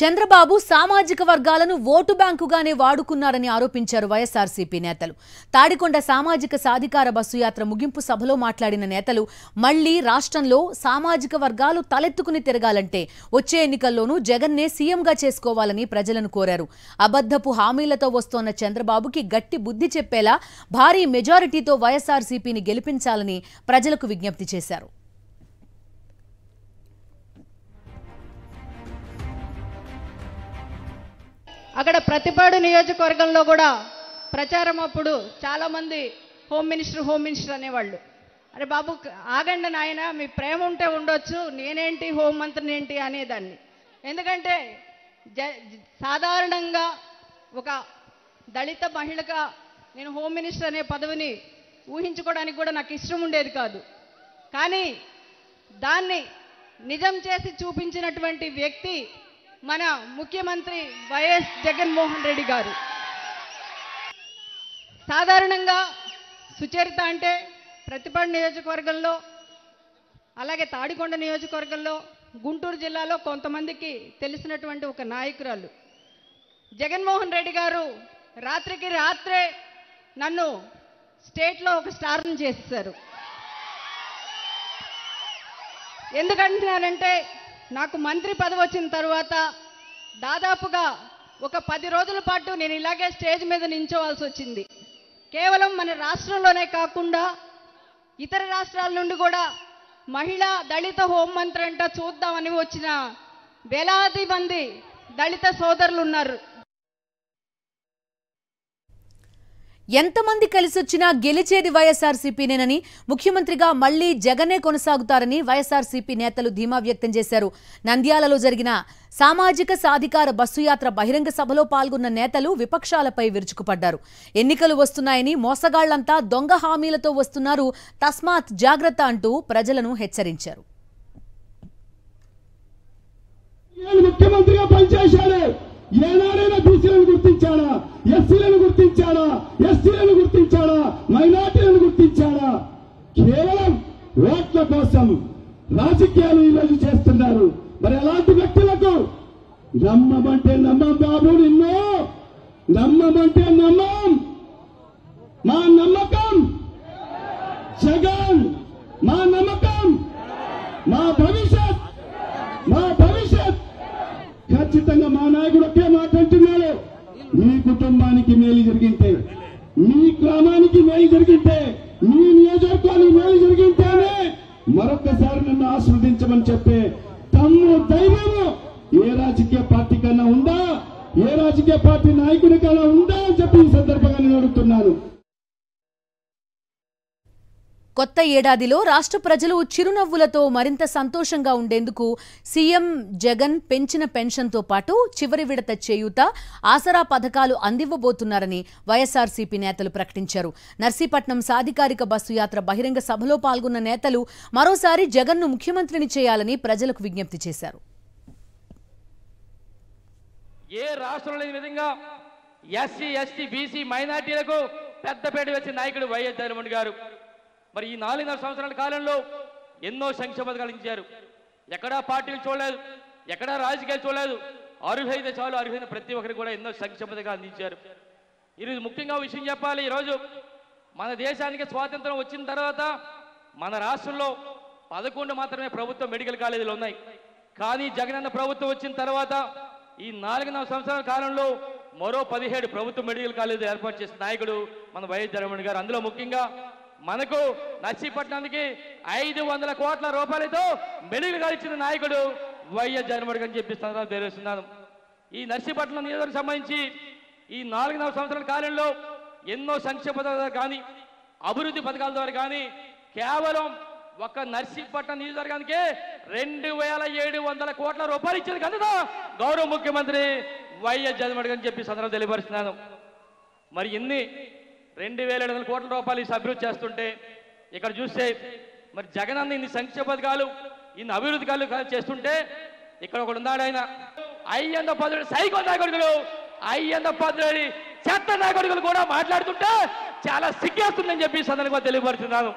చంద్రబాబు సామాజిక వర్గాలను ఓటు బ్యాంకుగానే వాడుకున్నారని ఆరోపించారు వైఎస్ఆర్సీపీ నేతలు. తాడికొండ సామాజిక సాధికార బస్సు యాత్ర ముగింపు సభలో మాట్లాడిన నేతలు మళ్లీ రాష్ట్రంలో సామాజిక వర్గాలు తలెత్తుకుని తిరగాలంటే వచ్చే ఎన్నికల్లోనూ జగన్నే సీఎంగా చేసుకోవాలని ప్రజలను కోరారు. అబద్ధపు హామీలతో వస్తోన్న చంద్రబాబుకి గట్టి బుద్ధి చెప్పేలా భారీ మెజారిటీతో వైఎస్ఆర్సీపీని గెలిపించాలని ప్రజలకు విజ్ఞప్తి చేశారు. అక్కడ ప్రతిపాడు నియోజకవర్గంలో కూడా ప్రచారం అప్పుడు చాలామంది హోమ్ మినిస్టర్ అనేవాళ్ళు. అరే బాబు ఆగండి నాయన, మీ ప్రేమ ఉంటే ఉండొచ్చు, నేనేంటి హోం మంత్రిని ఏంటి అనేదాన్ని. ఎందుకంటే సాధారణంగా ఒక దళిత మహిళగా నేను హోమ్ మినిస్టర్ అనే పదవిని ఊహించుకోవడానికి కూడా నాకు ఇష్టం ఉండేది కాదు. కానీ దాన్ని నిజం చేసి చూపించినటువంటి వ్యక్తి మన ముఖ్యమంత్రి వైఎస్ జగన్మోహన్ రెడ్డి గారు. సాధారణంగా సుచరిత అంటే ప్రతిపాడు నియోజకవర్గంలో, అలాగే తాడికొండ నియోజకవర్గంలో, గుంటూరు జిల్లాలో కొంతమందికి తెలిసినటువంటి ఒక నాయకురాలు. జగన్మోహన్ రెడ్డి గారు రాత్రికి రాత్రే నన్ను స్టేట్లో ఒక స్టార్ని చేసేశారు. ఎందుకంటున్నానంటే నాకు మంత్రి పదవి వచ్చిన తర్వాత దాదాపుగా ఒక 10 రోజుల పాటు నేను ఇలాగే స్టేజ్ మీద నించోవాల్సి వచ్చింది. కేవలం మన రాష్ట్రంలోనే కాకుండా ఇతర రాష్ట్రాల నుండి కూడా మహిళా దళిత హోంమంత్రి అంట చూద్దామని వచ్చిన వేలాది మంది దళిత సోదరులు ఉన్నారు. ఎంతమంది కలిసొచ్చినా గెలిచేది వైఎస్ఆర్సీపీనేనని, ముఖ్యమంత్రిగా మళ్లీ జగనే కొనసాగుతారని వైఎస్ఆర్సీపీ నేతలు ధీమా వ్యక్తం చేశారు. నంద్యాలలో జరిగిన సామాజిక సాధికార బస్సు యాత్ర బహిరంగ సభలో పాల్గొన్న నేతలు విపక్షాలపై విరుచుకుపడ్డారు. ఎన్నికలు వస్తున్నాయని మోసగాళ్లంతా దొంగ హామీలతో వస్తున్నారు, తస్మాత్ జాగ్రత్త అంటూ ప్రజలను హెచ్చరించారు. ఏనాడైనా బీసీలను గుర్తించాడా, ఎస్సీలను గుర్తించాడా, ఎస్టీలను గుర్తించాడా, మైనార్టీలను గుర్తించాడా? కేవలం ఓట్ల కోసం రాజకీయాలు ఈరోజు చేస్తున్నారు. మరి అలాంటి వ్యక్తులకు నమ్మమంటే నమ్మం బాబు, నిన్ను నమ్మమంటే నమ్మం. మా నమ్మకం జగన్, మా నమ్మకం మా భవిష్యత్, మా భవిష్యత్. ఖచ్చితంగా మా నాయకుడు ఒకే మాట అంటున్నాడు, మీ కుటుంబానికి మేలు జరిగింటే, మీ గ్రామానికి మేలు జరిగింటే, మీ నియోజకవర్గానికి మేలు జరిగింటేనే మరొకసారి నన్ను ఆస్వాదించమని చెప్పే తమ్ము ధైర్యము ఏ రాజకీయ పార్టీ కన్నా ఉందా, ఏ రాజకీయ పార్టీ నాయకుడి కన్నా ఉందా అని చెప్పి ఈ సందర్భంగా నేను అడుగుతున్నాను. కొత్త ఏడాదిలో రాష్ట్ర ప్రజలు చిరునవ్వులతో మరింత సంతోషంగా ఉండేందుకు సీఎం జగన్ పెంచిన పెన్షన్తో పాటు చివరి విడత చేయూత, ఆసరా పథకాలు అందివ్వబోతున్నారని వైఎస్ఆర్సీపీ నేతలు ప్రకటించారు. నర్సీపట్నం సాధికారిక బస్సు యాత్ర బహిరంగ సభలో పాల్గొన్న నేతలు మరోసారి జగన్ను ముఖ్యమంత్రిని చేయాలని ప్రజలకు విజ్ఞప్తి చేశారు. ఏ రాష్ట్రంలో లేని విధంగా ఎస్సీ, ఎస్టీ, బీసీ, మైనార్టీలకు పెద్దపేట వచ్చిన నాయకుడు వైఎస్ జగన్మోహన్ గారు మరి ఈ 4.5 సంవత్సరాల కాలంలో ఎన్నో సంక్షేమ పథకాలు ఇచ్చారు. ఎక్కడా పార్టీలు చూడలేదు, ఎక్కడా రాజకీయాలు చూడలేదు. అర్హులైతే చాలు, అర్హులైన ప్రతి ఒక్కరికి కూడా ఎన్నో సంక్షేమ పథకాలు అందించారు. ఈరోజు ముఖ్యంగా విషయం చెప్పాలి, ఈరోజు మన దేశానికి స్వాతంత్రం వచ్చిన తర్వాత మన రాష్ట్రంలో 11 మాత్రమే ప్రభుత్వ మెడికల్ కాలేజీలు ఉన్నాయి. కానీ జగనన్న ప్రభుత్వం వచ్చిన తర్వాత ఈ 4.5 సంవత్సరాల కాలంలో మరో 17 ప్రభుత్వ మెడికల్ కాలేజీలు ఏర్పాటు చేసిన నాయకుడు మన వైఎస్ జగన్మోహన్ గారు. అందులో ముఖ్యంగా మనకు నర్సీపట్నానికి 500 కోట్ల రూపాయలతో మెడికల్ కాలేజ్ ఇచ్చిన నాయకుడు వైఎస్ జగన్మోహన్ గారు అని చెప్పి తెలియజేస్తున్నాను. ఈ నర్సీపట్నం నియోజకవర్గానికి సంబంధించి ఈ 4.5 సంవత్సరాల కాలంలో ఎన్నో సంక్షేమ పథకాలు కానీ, అభివృద్ధి పథకాల ద్వారా కానీ కేవలం ఒక నర్సీపట్నం నియోజకవర్గానికి 2700 కోట్ల రూపాయలు ఇచ్చేది కనుక గౌరవ ముఖ్యమంత్రి వైఎస్ జగన్మోహన్ గారు అని చెప్పి సందర్భంగా తెలియపరుస్తున్నాను. మరి ఎన్ని 2700 కోట్ల రూపాయలు అభివృద్ధి చేస్తుంటే ఇక్కడ చూస్తే మరి జగన్ అన్న ఇన్ని సంక్షేమ పథకాలు, ఇన్ని అభివృద్ధి చేస్తుంటే ఇక్కడ ఒకడు ఉన్నాడు, ఆయన అయ్యంద పదుడు సైకో నాయకుడులు, అయ్యంద పదుడి చెత్త నాయకుడులు కూడా మాట్లాడుతుంటే చాలా సిగ్గేస్తుందని చెప్పి సందర్భంగా తెలియపరుస్తున్నాను.